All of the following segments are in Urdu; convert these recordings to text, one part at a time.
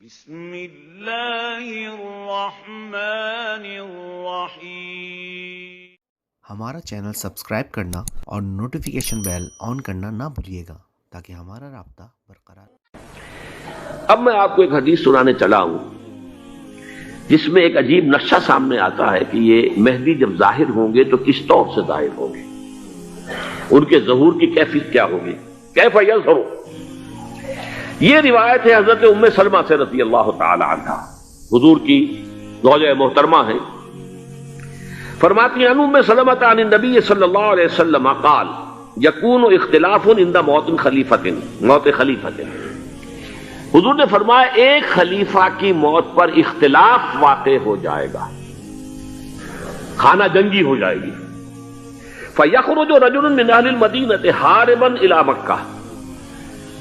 بسم اللہ الرحمن الرحیم۔ ہمارا چینل سبسکرائب کرنا اور نوٹیفیکیشن بیل آن کرنا نہ بھولیے گا تاکہ ہمارا رابطہ برقرار۔ اب میں آپ کو ایک حدیث سنانے چلا ہوں جس میں ایک عجیب نقشہ سامنے آتا ہے کہ یہ مہدی جب ظاہر ہوں گے تو کس طور سے ظاہر ہوں گے، ان کے ظہور کی کیفیت کیا ہوگی، کیف یظہر۔ یہ روایت ہے حضرت ام سلمہ سے رضی اللہ تعالی عنہا، حضور کی زوجہ محترمہ ہیں، فرماتی ہیں ام سلمہ عن النبی صلی اللہ علیہ وسلم قال یکون اختلاف عند موت خلیفۃ، موت خلیفۃ۔ حضور نے فرمایا ایک خلیفہ کی موت پر اختلاف واقع ہو جائے گا، خانہ جنگی ہو جائے گی۔ فیخرج رجل من اہل المدینہ حاربا الی مکہ،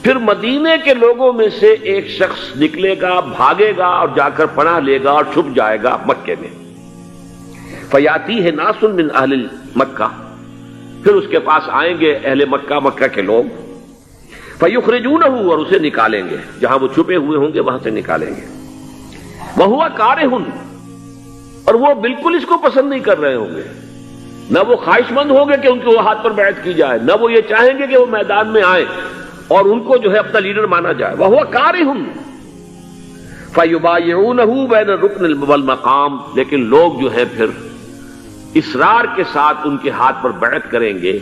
پھر مدینے کے لوگوں میں سے ایک شخص نکلے گا، بھاگے گا اور جا کر پناہ لے گا اور چھپ جائے گا مکے میں۔ فیاتیہ ناس من اہل مکہ، پھر اس کے پاس آئیں گے اہل مکہ، مکہ کے لوگ، فیخرجونہ، اور اسے نکالیں گے، جہاں وہ چھپے ہوئے ہوں گے وہاں سے نکالیں گے۔ وہو کارہ، اور وہ بالکل اس کو پسند نہیں کر رہے ہوں گے، نہ وہ خواہش مند ہوں گے کہ ان کے ہاتھ پر بیعت کی جائے، نہ وہ یہ چاہیں گے کہ وہ میدان میں آئیں اور ان کو جو ہے اپنا لیڈر مانا جائے۔ وہو کارہ فیبایعونہ بین الرکن والمقام، لیکن لوگ جو ہے پھر اصرار کے ساتھ ان کے ہاتھ پر بیعت کریں گے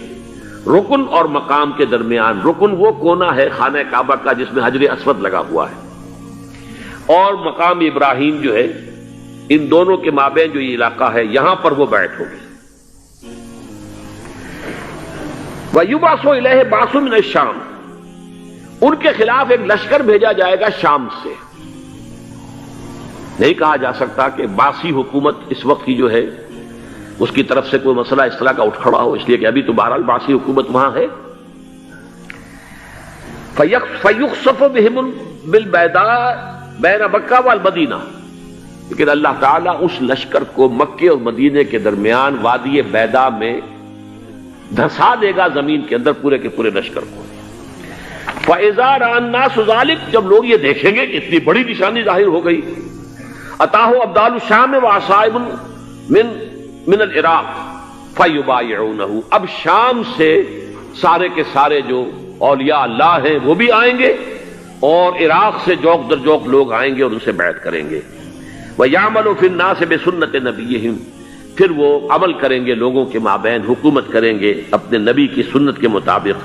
رکن اور مقام کے درمیان۔ رکن وہ کونا ہے خانہ کعبہ کا جس میں حجر اسود لگا ہوا ہے، اور مقام ابراہیم جو ہے، ان دونوں کے مابین جو یہ علاقہ ہے یہاں پر وہ بیعت ہوگی۔ وَيُبْعَثُ إِلَيْهِ بَعْثٌ مِنَ الشَّامِ، ان کے خلاف ایک لشکر بھیجا جائے گا شام سے۔ نہیں کہا جا سکتا کہ باسی حکومت اس وقت کی جو ہے اس کی طرف سے کوئی مسئلہ اس طرح کا اٹھ کھڑا ہو، اس لیے کہ ابھی تو بہرحال باسی حکومت وہاں ہے۔ فَيُخْسَفُ بِهِمُ بِالْبَيْضَاءِ بَيْنَ مَكَّةَ وَالْمَدِينَةِ، لیکن اللہ تعالیٰ اس لشکر کو مکے اور مدینے کے درمیان وادی بیضاء میں دھسا دے گا، زمین کے اندر پورے کے پورے لشکر کو۔ فَإِذَا رَأَى النَّاسُ ذَلِكَ، جب لوگ یہ دیکھیں گے کہ اتنی بڑی نشانی ظاہر ہو گئی، أَتَاهُ أَبْدَالُ الشَّامِ وَعَصَائِبٌ من العراق فَيُبَايِعُونَهُ، اب شام سے سارے کے سارے جو اولیاء اللہ ہیں وہ بھی آئیں گے، اور عراق سے جوق در جوق لوگ آئیں گے اور ان سے بیعت کریں گے۔ وَيَعْمَلُ فِي النَّاسِ بِسُنَّةِ نَبِيِّهِمْ، پھر وہ عمل کریں گے لوگوں کے مابین، حکومت کریں گے اپنے نبی کی سنت کے مطابق۔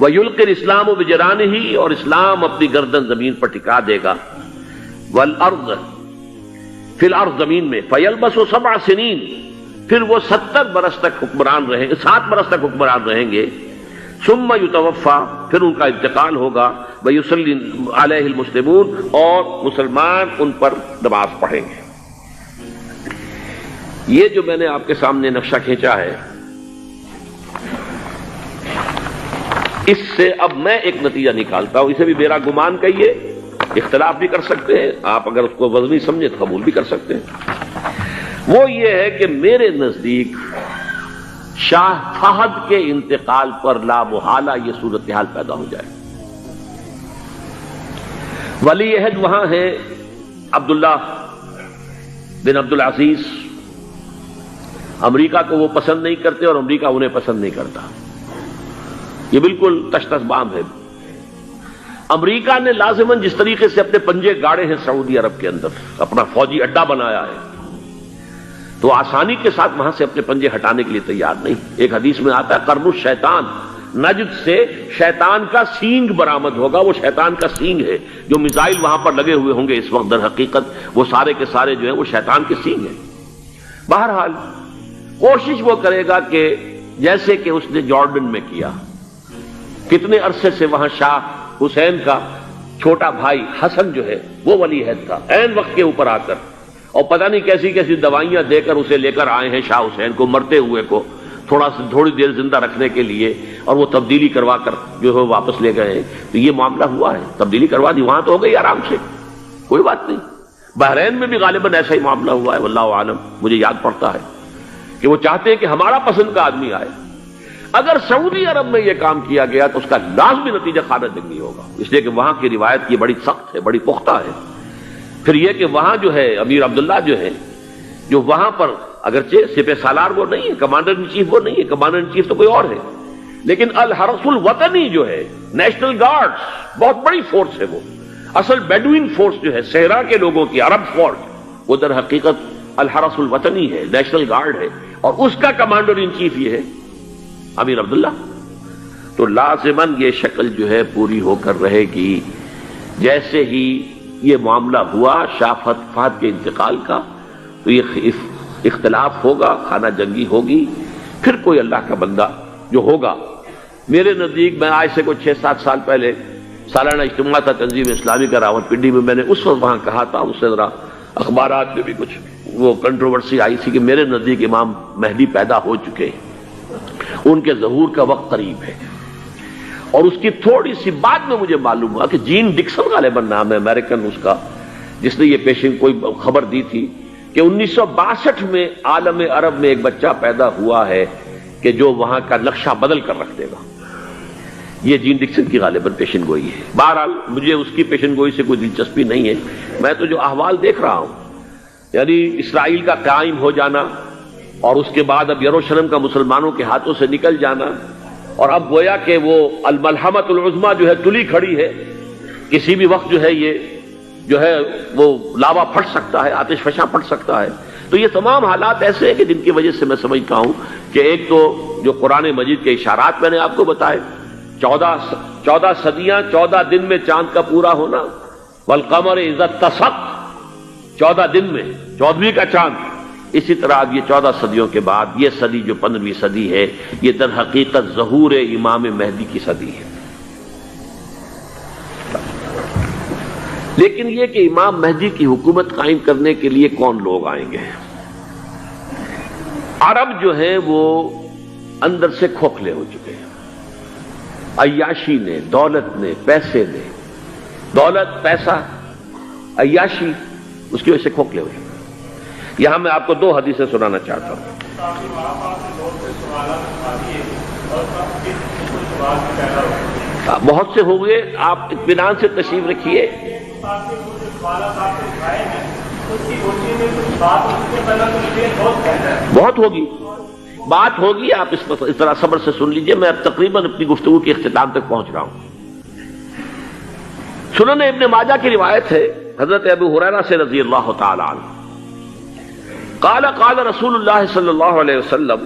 وَيُلْقِي الْإِسْلَامُ بِجَرَانِهِ، اور اسلام اپنی گردن زمین پر ٹکا دے گا۔ وَالْأَرْض، فی الارض، زمین میں۔ فَيَلْبَسُ 7 سنین، پھر وہ 70 برس تک حکمران رہیں، 7 برس تک حکمران رہیں گے۔ ثم يتوفى، پھر ان کا انتقال ہوگا۔ وَيُصَلِّي عَلَيْهِ الْمُسْلِمُونَ، اور مسلمان ان پر نماز پڑھیں گے۔ یہ جو میں نے آپ کے سامنے نقشہ کھینچا ہے، اس سے اب میں ایک نتیجہ نکالتا ہوں، اسے بھی میرا گمان کہیے، اختلاف بھی کر سکتے ہیں آپ، اگر اس کو وزنی سمجھے تو قبول بھی کر سکتے ہیں۔ وہ یہ ہے کہ میرے نزدیک شاہ فہد کے انتقال پر لا محالہ یہ صورتحال پیدا ہو جائے۔ ولی عہد وہاں ہے عبداللہ بن عبدالعزیز، امریکہ کو وہ پسند نہیں کرتے اور امریکہ انہیں پسند نہیں کرتا، یہ بالکل تش تش بام ہے۔ امریکہ نے لازماً جس طریقے سے اپنے پنجے گاڑے ہیں سعودی عرب کے اندر، اپنا فوجی اڈا بنایا ہے، تو آسانی کے ساتھ وہاں سے اپنے پنجے ہٹانے کے لیے تیار نہیں۔ ایک حدیث میں آتا ہے قرن الشیطان، نجد سے شیطان کا سینگ برآمد ہوگا، وہ شیطان کا سینگ ہے، جو میزائل وہاں پر لگے ہوئے ہوں گے اس وقت، در حقیقت وہ سارے کے سارے جو ہیں وہ شیطان کے سینگ ہیں۔ بہرحال کوشش وہ کرے گا کہ جیسے کہ اس نے جارڈن میں کیا، کتنے عرصے سے وہاں شاہ حسین کا چھوٹا بھائی حسن جو ہے وہ ولی عہد تھا، عین وقت کے اوپر آ کر، اور پتہ نہیں کیسی کیسی دوائیاں دے کر اسے لے کر آئے ہیں شاہ حسین کو، مرتے ہوئے کو تھوڑی دیر زندہ رکھنے کے لیے، اور وہ تبدیلی کروا کر جو ہے واپس لے گئے ہیں۔ تو یہ معاملہ ہوا ہے، تبدیلی کروا دی، وہاں تو ہو گئی آرام سے، کوئی بات نہیں۔ بحرین میں بھی غالباً ایسا ہی معاملہ ہوا ہے، واللہ عالم، مجھے یاد پڑتا ہے کہ وہ چاہتے ہیں کہ ہمارا پسند کا آدمی آئے۔ اگر سعودی عرب میں یہ کام کیا گیا تو اس کا لازمی نتیجہ خانہ جنگی ہوگا، اس لیے کہ وہاں کی روایت یہ بڑی سخت ہے، بڑی پختہ ہے پھر یہ کہ وہاں جو ہے امیر عبداللہ جو ہے، جو وہاں پر اگرچہ سپہ سالار وہ نہیں ہے، کمانڈر ان چیف وہ نہیں ہے، کمانڈر ان چیف تو کوئی اور ہے، لیکن الحرس الوطنی جو ہے، نیشنل گارڈز، بہت بڑی فورس ہے وہ، اصل بیڈوین فورس جو ہے صحرا کے لوگوں کی، عرب فورس، وہ در حقیقت الحرس الوطنی ہے، نیشنل گارڈ ہے، اور اس کا کمانڈر ان چیف یہ ہے امیر عبداللہ. تو لازماً یہ شکل جو ہے پوری ہو کر رہے گی. جیسے ہی یہ معاملہ ہوا شاہ فہد کے انتقال کا، تو یہ اختلاف ہوگا، خانہ جنگی ہوگی. پھر کوئی اللہ کا بندہ جو ہوگا، میرے نزدیک، میں آج سے کوئی 6-7 سال پہلے سالانہ اجتماع تھا تنظیم اسلامی کا راولپنڈی میں، میں نے اس وقت وہاں کہا تھا، اس سے ذرا اخبارات میں بھی کچھ وہ کنٹروورسی آئی تھی کہ میرے نزدیک امام مہدی پیدا ہو چکے ہیں، ان کے ظہور کا وقت قریب ہے. اور اس کی تھوڑی سی بعد میں مجھے معلوم ہوا کہ جین ڈکسن غالباً نام ہے امریکن اس کا، جس نے یہ پیشن کوئی خبر دی تھی کہ 1962 میں عالم عرب میں ایک بچہ پیدا ہوا ہے کہ جو وہاں کا نقشہ بدل کر رکھ دے گا. یہ جین ڈکسن کی غالباً پیشن گوئی ہے. بہرحال مجھے اس کی پیشن گوئی سے کوئی دلچسپی نہیں ہے. میں تو جو احوال دیکھ رہا ہوں، یعنی اسرائیل کا قائم ہو جانا، اور اس کے بعد اب یروشلم کا مسلمانوں کے ہاتھوں سے نکل جانا، اور اب گویا کہ وہ الملحمۃ العظمیٰ جو ہے تلی کھڑی ہے، کسی بھی وقت جو ہے یہ جو ہے وہ لاوا پھٹ سکتا ہے، آتش فشاں پھٹ سکتا ہے. تو یہ تمام حالات ایسے ہیں کہ جن کی وجہ سے میں سمجھتا ہوں کہ ایک تو جو قرآن مجید کے اشارات میں نے آپ کو بتائے، 14 صدیاں، 14 دن میں چاند کا پورا ہونا، والقمر اذا اتسق، 14 دن میں 14ویں کا چاند. اسی طرح اب یہ 14 صدیوں کے بعد یہ صدی جو 15ویں صدی ہے، یہ در حقیقت ظہور امام مہدی کی صدی ہے. لیکن یہ کہ امام مہدی کی حکومت قائم کرنے کے لیے کون لوگ آئیں گے؟ عرب جو ہیں وہ اندر سے کھوکھلے ہو چکے ہیں. عیاشی نے، دولت نے، پیسے نے، دولت، پیسہ، عیاشی، اس کی وجہ سے کھوکھلے ہو چکے ہیں. یہاں میں آپ کو 2 حدیثیں سنانا چاہتا ہوں. بہت سے ہو گئے، آپ اطمینان سے تشریف رکھیے. بہت ہوگی، بات ہوگی، آپ اس طرح صبر سے سن لیجئے. میں اب تقریباً اپنی گفتگو کے اختتام تک پہنچ رہا ہوں. سنن ابن ماجہ کی روایت ہے حضرت ابو ہریرہ سے رضی اللہ تعالی عنہ، قال قال رسول اللہ صلی اللہ علیہ وسلم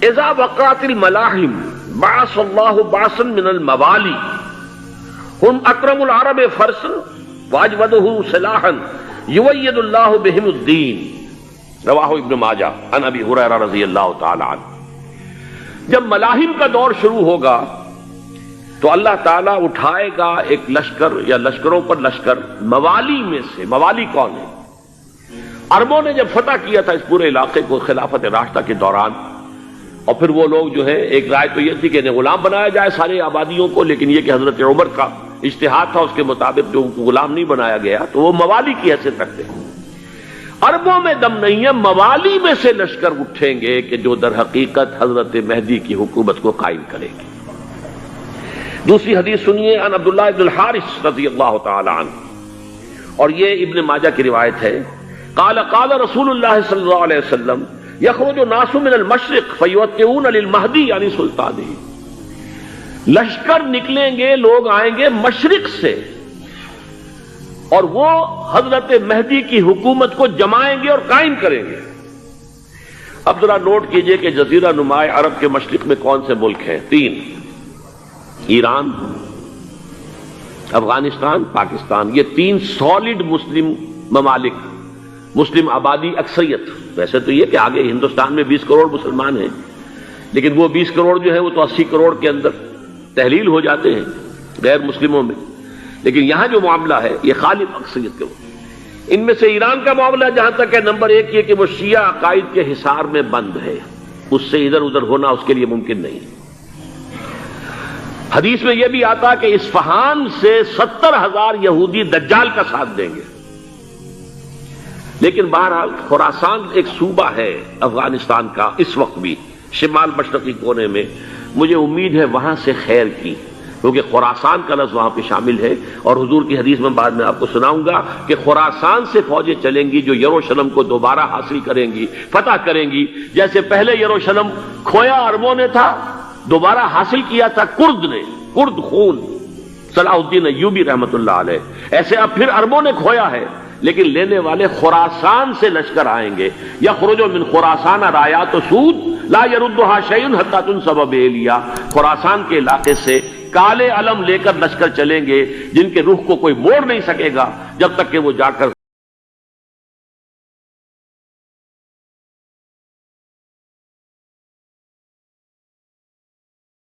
اذا وقعت الملاحم بعث اللہ بعثا من الموالی هم اکرم العرب فرسا واجودہ سلاحا یوید اللہ بہم الدین. رواہ ابن ماجہ عن ابی ہریرہ رضی اللہ تعالی عنہ. جب ملاحم کا دور شروع ہوگا تو اللہ تعالیٰ اٹھائے گا ایک لشکر یا لشکروں پر لشکر موالی میں سے. موالی کون ہے؟ عربوں نے جب فتح کیا تھا اس پورے علاقے کو خلافت راشدہ کے دوران، اور پھر وہ لوگ جو ہے، ایک رائے تو یہ تھی کہ انہیں غلام بنایا جائے سارے آبادیوں کو، لیکن یہ کہ حضرت عمر کا اجتہاد تھا، اس کے مطابق جو ان کو غلام نہیں بنایا گیا تو وہ موالی کی حیثیت رکھتے ہیں. عربوں میں دم نہیں ہے، موالی میں سے لشکر اٹھیں گے کہ جو در حقیقت حضرت مہدی کی حکومت کو قائم کرے گی. دوسری حدیث سنیے، عن عبداللہ ابن الحارث رضی اللہ تعالی عنہ، اور یہ ابن ماجہ کی روایت ہے. قال قال رسول اللہ صلی اللہ علیہ وسلم یخرج الناس من المشرق فیوطئون للمہدی یعنی سلطانہ. لشکر نکلیں گے، لوگ آئیں گے مشرق سے، اور وہ حضرت مہدی کی حکومت کو جمائیں گے اور قائم کریں گے. اب ذرا نوٹ کیجئے کہ جزیرہ نماء عرب کے مشرق میں کون سے ملک ہیں؟ 3: ایران، افغانستان، پاکستان. یہ 3 سالڈ مسلم ممالک، مسلم آبادی اکثریت. ویسے تو یہ کہ آگے ہندوستان میں 20 کروڑ مسلمان ہیں، لیکن وہ 20 کروڑ جو ہے وہ تو 80 کروڑ کے اندر تحلیل ہو جاتے ہیں غیر مسلموں میں. لیکن یہاں جو معاملہ ہے یہ غالب اکثریت کے. ان میں سے ایران کا معاملہ جہاں تک ہے، نمبر 1 یہ کہ وہ شیعہ عقائد کے حصار میں بند ہے، اس سے ادھر ادھر ہونا اس کے لیے ممکن نہیں. حدیث میں یہ بھی آتا کہ اصفہان سے 70,000 یہودی دجال کا ساتھ دیں گے. لیکن بہرحال خراسان ایک صوبہ ہے افغانستان کا اس وقت بھی شمال مشرقی کونے میں، مجھے امید ہے وہاں سے خیر کی. کیونکہ خراسان کا لفظ وہاں پہ شامل ہے، اور حضور کی حدیث میں بعد میں آپ کو سناؤں گا کہ خراسان سے فوجیں چلیں گی جو یروشلم کو دوبارہ حاصل کریں گی، فتح کریں گی۔ جیسے پہلے یروشلم کھویا عربوں نے تھا، دوبارہ حاصل کیا تھا کرد نے، کرد خون صلاح الدین ایوبی رحمت اللہ علیہ، ایسے اب پھر عربوں نے کھویا ہے، لیکن لینے والے خراسان سے لشکر آئیں گے۔ یخرج من خراسان رایات سود لا یردھا شیء حتی تنصب بإیلیا، خراسان کے علاقے سے کالے علم لے کر لشکر چلیں گے جن کے رخ کو کوئی موڑ نہیں سکے گا جب تک کہ وہ جا کر